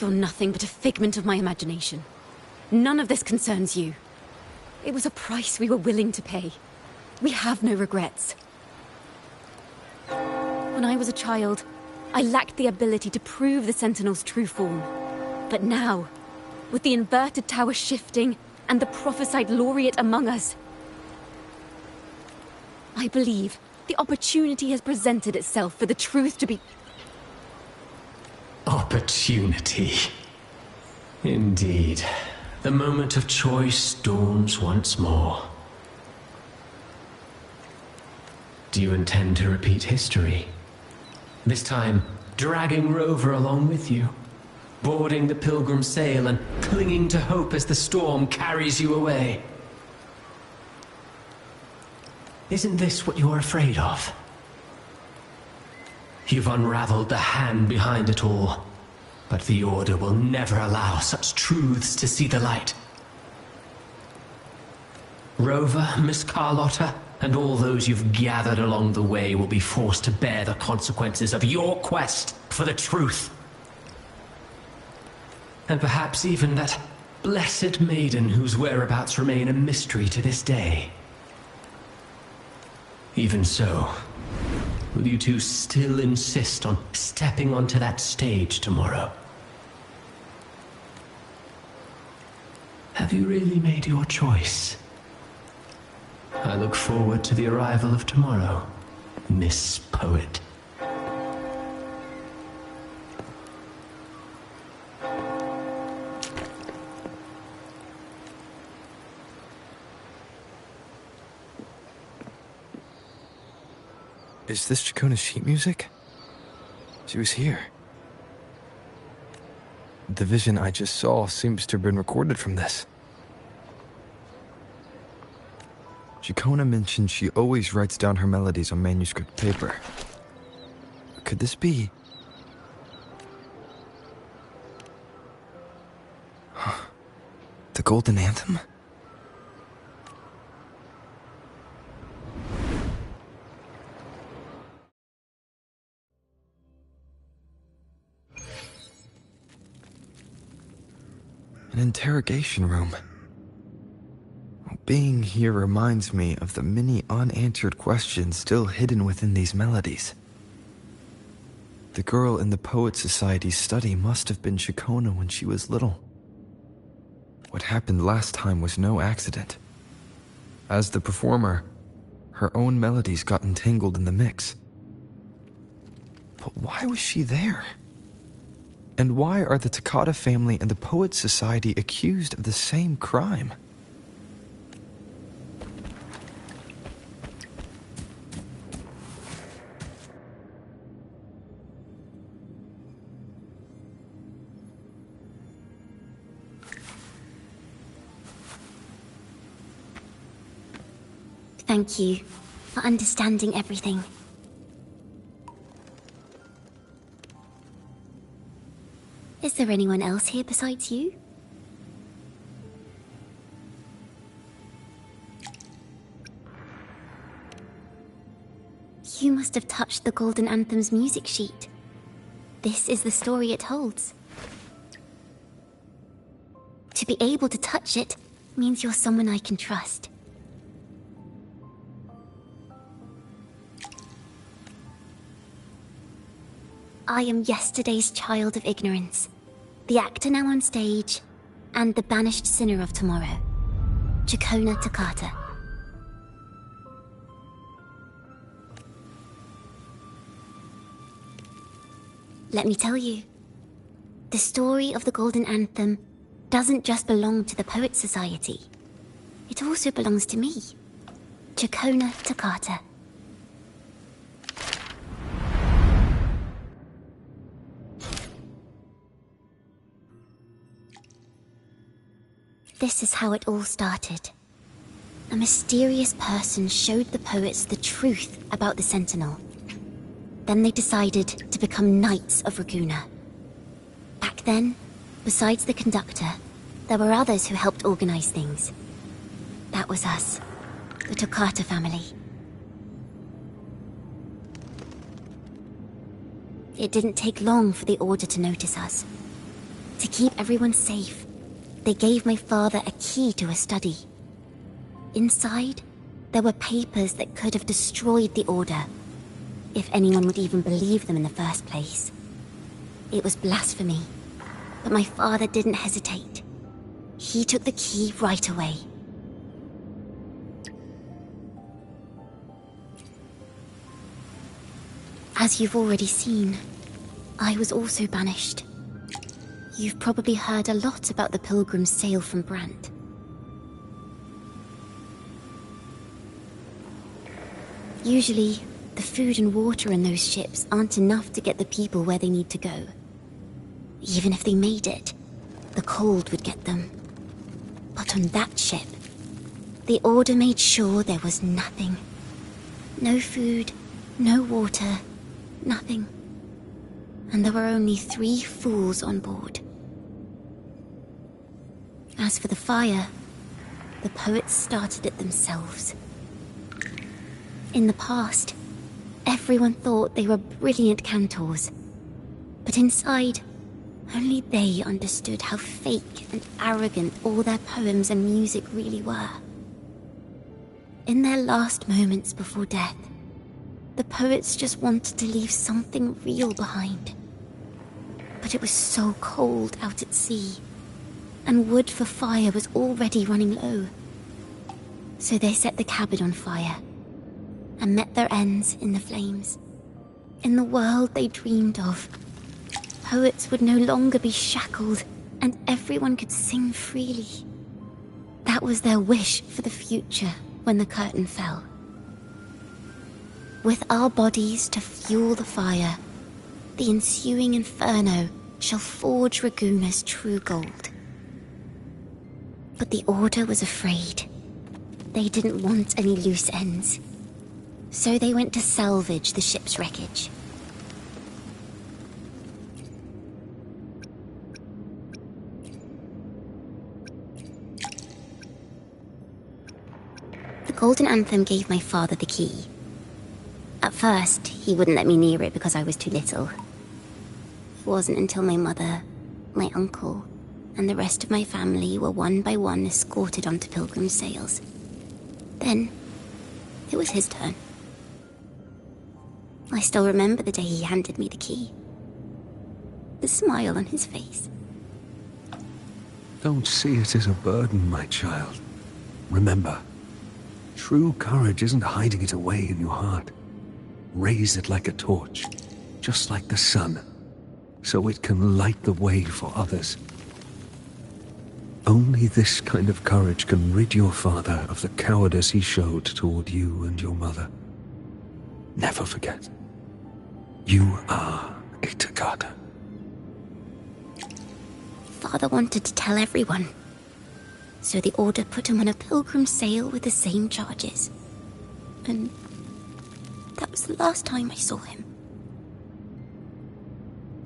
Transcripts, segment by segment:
You're nothing but a figment of my imagination. None of this concerns you. It was a price we were willing to pay. We have no regrets. When I was a child, I lacked the ability to prove the Sentinel's true form. But now, with the inverted tower shifting and the prophesied laureate among us, I believe the opportunity has presented itself for the truth to be... Opportunity. Indeed. The moment of choice dawns once more. Do you intend to repeat history? This time, dragging Rover along with you, boarding the pilgrim sail and clinging to hope as the storm carries you away. Isn't this what you're afraid of? You've unraveled the hand behind it all, but the Order will never allow such truths to see the light. Rover, Miss Carlotta, and all those you've gathered along the way will be forced to bear the consequences of your quest for the truth. And perhaps even that blessed maiden whose whereabouts remain a mystery to this day. Even so, will you two still insist on stepping onto that stage tomorrow? Have you really made your choice? I look forward to the arrival of tomorrow, Miss Poet. Is this Chacona's sheet music? She was here. The vision I just saw seems to have been recorded from this. Chacona mentioned she always writes down her melodies on manuscript paper. Could this be... the Golden Anthem? An interrogation room. Being here reminds me of the many unanswered questions still hidden within these melodies. The girl in the Poet Society's study must have been Chacona when she was little. What happened last time was no accident. As the performer, her own melodies got entangled in the mix. But why was she there? And why are the Takata family and the Poet Society accused of the same crime? Thank you for understanding everything. Is there anyone else here besides you? You must have touched the Golden Anthem's music sheet. This is the story it holds. To be able to touch it means you're someone I can trust. I am yesterday's child of ignorance, the actor now on stage, and the banished sinner of tomorrow, Chacona Takata. Let me tell you, the story of the Golden Anthem doesn't just belong to the Poet Society. It also belongs to me, Chacona Takata. This is how it all started. A mysterious person showed the poets the truth about the Sentinel. Then they decided to become Knights of Raguna. Back then, besides the conductor, there were others who helped organize things. That was us, the Takata family. It didn't take long for the Order to notice us. To keep everyone safe, they gave my father a key to a study. Inside, there were papers that could have destroyed the Order, if anyone would even believe them in the first place. It was blasphemy, but my father didn't hesitate. He took the key right away. As you've already seen, I was also banished. You've probably heard a lot about the Pilgrim's sail from Brant. Usually, the food and water in those ships aren't enough to get the people where they need to go. Even if they made it, the cold would get them. But on that ship, the Order made sure there was nothing. No food, no water, nothing. And there were only 3 fools on board. As for the fire, the poets started it themselves. In the past, everyone thought they were brilliant cantors, but inside, only they understood how fake and arrogant all their poems and music really were. In their last moments before death, the poets just wanted to leave something real behind. But it was so cold out at sea, and wood for fire was already running low. So they set the cabin on fire, and met their ends in the flames. In the world they dreamed of, poets would no longer be shackled, and everyone could sing freely. That was their wish for the future when the curtain fell. With our bodies to fuel the fire, the ensuing inferno shall forge Raguna's true gold. But the Order was afraid. They didn't want any loose ends. So they went to salvage the ship's wreckage. The Golden Anthem gave my father the key. At first, he wouldn't let me near it because I was too little. It wasn't until my mother, my uncle, and the rest of my family were one by one escorted onto Pilgrim's sails. Then, it was his turn. I still remember the day he handed me the key. The smile on his face. Don't see it as a burden, my child. Remember, true courage isn't hiding it away in your heart. Raise it like a torch, just like the sun, so it can light the way for others. Only this kind of courage can rid your father of the cowardice he showed toward you and your mother. Never forget. You are a Takata. Father wanted to tell everyone. So the Order put him on a pilgrim sail with the same charges. And that was the last time I saw him.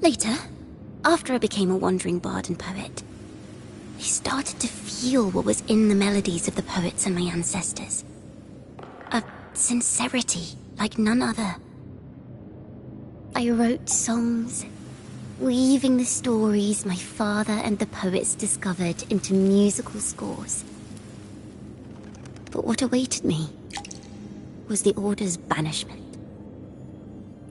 Later, after I became a wandering bard and poet, I started to feel what was in the melodies of the poets and my ancestors. A sincerity like none other. I wrote songs, weaving the stories my father and the poets discovered into musical scores. But what awaited me was the Order's banishment.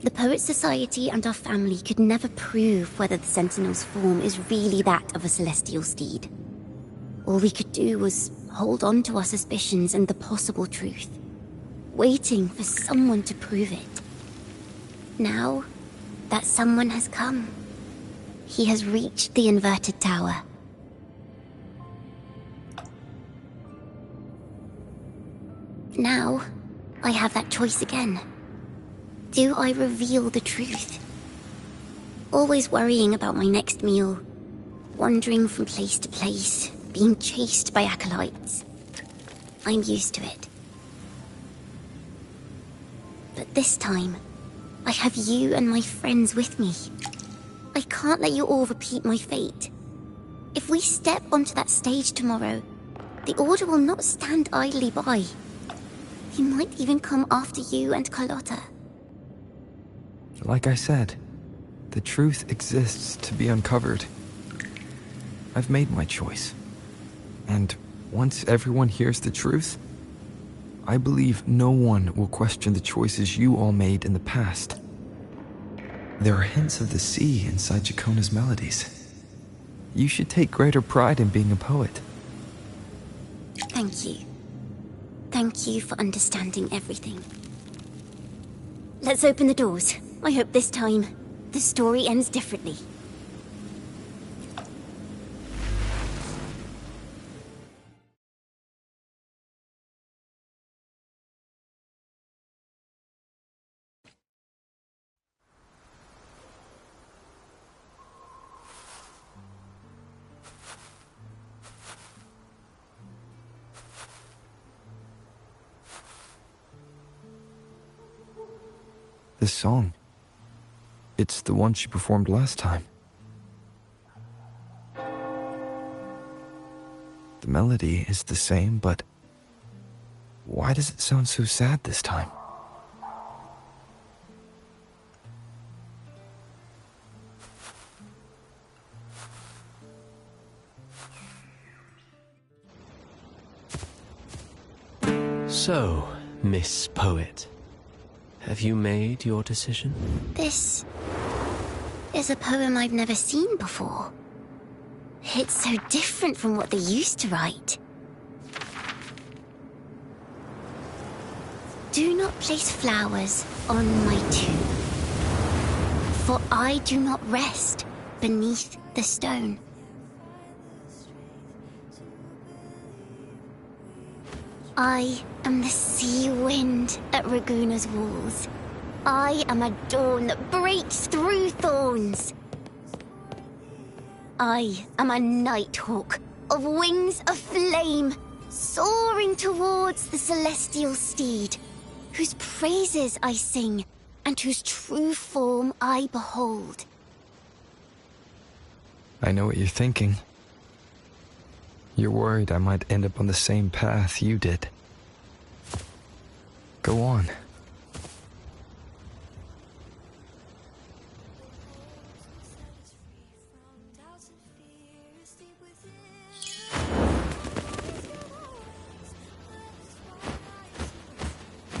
The Poet Society and our family could never prove whether the Sentinel's form is really that of a celestial steed. All we could do was hold on to our suspicions and the possible truth, waiting for someone to prove it. Now, that someone has come. He has reached the inverted tower. Now, I have that choice again. Do I reveal the truth? Always worrying about my next meal, wandering from place to place, being chased by acolytes. I'm used to it. But this time, I have you and my friends with me. I can't let you all repeat my fate. If we step onto that stage tomorrow, the Order will not stand idly by. He might even come after you and Carlotta. Like I said, the truth exists to be uncovered. I've made my choice. And once everyone hears the truth, I believe no one will question the choices you all made in the past. There are hints of the sea inside Jacona's melodies. You should take greater pride in being a poet. Thank you. Thank you for understanding everything. Let's open the doors. I hope this time, the story ends differently. This song, it's the one she performed last time. The melody is the same, but why does it sound so sad this time? So, Miss Poet, have you made your decision? This is a poem I've never seen before. It's so different from what they used to write. Do not place flowers on my tomb, for I do not rest beneath the stone. I am the sea wind at Raguna's walls. I am a dawn that breaks through thorns. I am a nighthawk of wings of flame, soaring towards the celestial steed, whose praises I sing and whose true form I behold. I know what you're thinking. You're worried I might end up on the same path you did. Go on.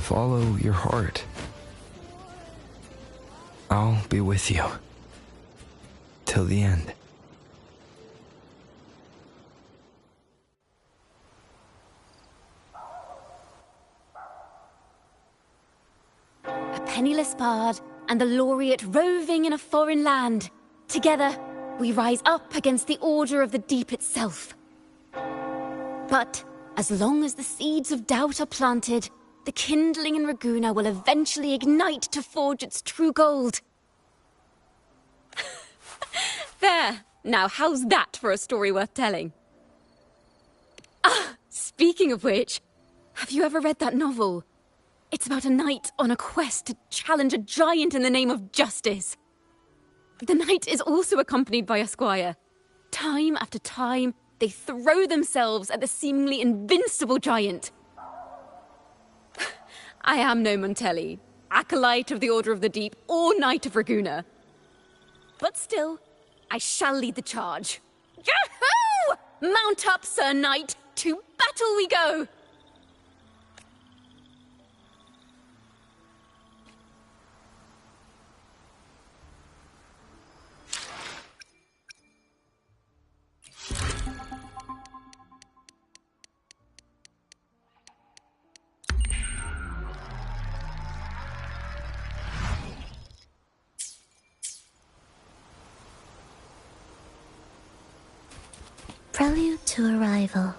Follow your heart. I'll be with you. Till the end. A penniless bard and the laureate roving in a foreign land. Together, we rise up against the order of the deep itself. But as long as the seeds of doubt are planted, the kindling in Raguna will eventually ignite to forge its true gold. There! Now how's that for a story worth telling? Ah, speaking of which, have you ever read that novel? It's about a knight on a quest to challenge a giant in the name of justice. The knight is also accompanied by a squire. Time after time, they throw themselves at the seemingly invincible giant. I am no Montelli, acolyte of the Order of the Deep, or Knight of Raguna. But still, I shall lead the charge. Yahoo! Mount up, Sir Knight! To battle we go! Prelude to Arrival.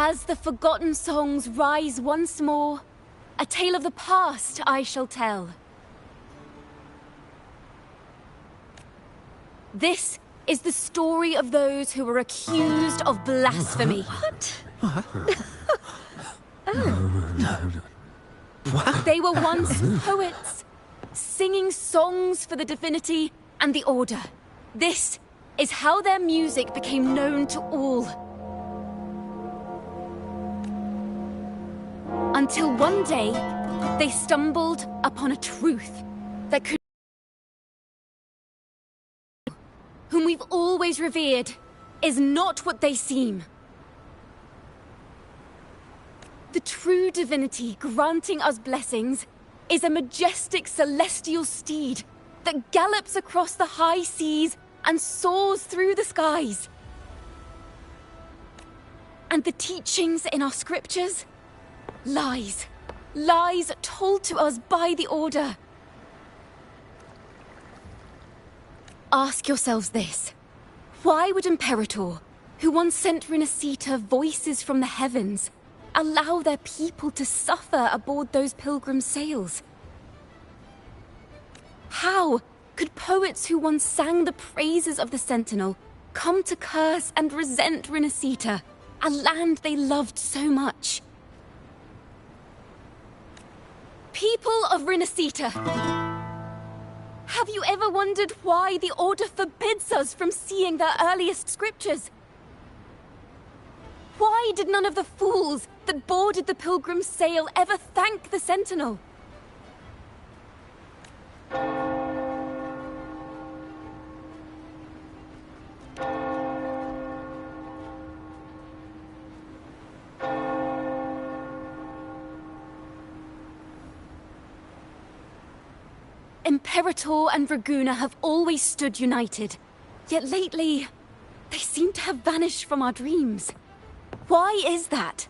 As the forgotten songs rise once more, a tale of the past I shall tell. This is the story of those who were accused of blasphemy. They were once poets, singing songs for the divinity and the Order. This is how their music became known to all. Until one day, they stumbled upon a truth that could... whom we've always revered, is not what they seem. The true divinity granting us blessings is a majestic celestial steed that gallops across the high seas and soars through the skies. And the teachings in our scriptures? Lies. Lies told to us by the Order. Ask yourselves this. Why would Imperator, who once sent Renacita voices from the heavens, allow their people to suffer aboard those pilgrim sails? How could poets who once sang the praises of the Sentinel come to curse and resent Renacita, a land they loved so much? People of Renacita, have you ever wondered why the Order forbids us from seeing their earliest scriptures? Why did none of the fools that boarded the Pilgrim's sail ever thank the Sentinel? Imperator and Raguna have always stood united, yet lately, they seem to have vanished from our dreams. Why is that?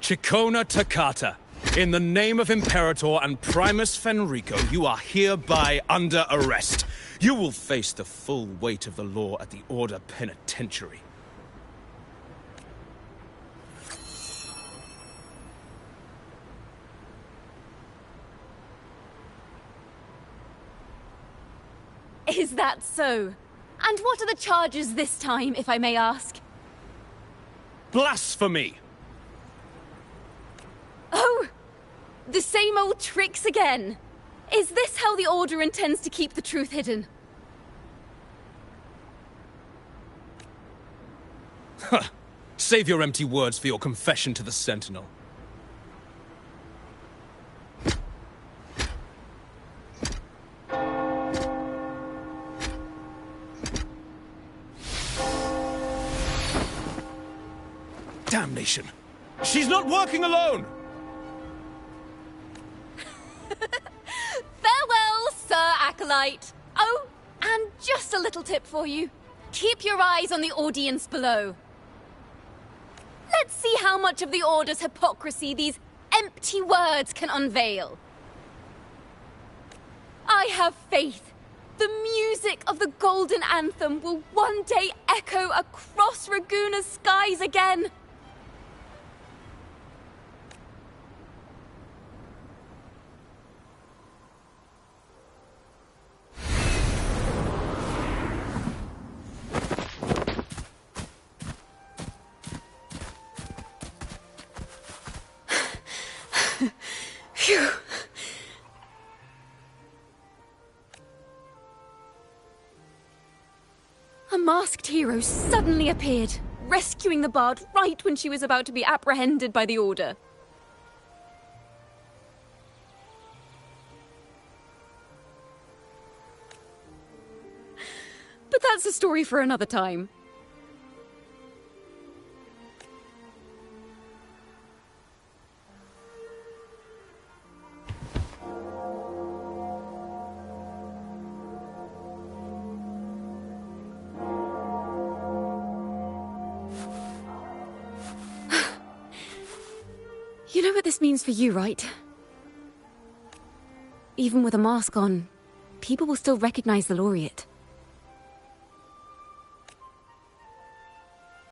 Chikona Takata, in the name of Imperator and Primus Fenrico, you are hereby under arrest. You will face the full weight of the law at the Order Penitentiary. Is that so? And what are the charges this time, if I may ask? Blasphemy! Oh! The same old tricks again! Is this how the Order intends to keep the truth hidden? Huh. Save your empty words for your confession to the Sentinel. Damnation! She's not working alone! Farewell, Sir Acolyte! Oh, and just a little tip for you. Keep your eyes on the audience below. Let's see how much of the Order's hypocrisy these empty words can unveil. I have faith. The music of the Golden Anthem will one day echo across Raguna's skies again. Phew. A masked hero suddenly appeared, rescuing the bard right when she was about to be apprehended by the Order. But that's a story for another time. You know what this means for you, right? Even with a mask on, people will still recognize the Laureate.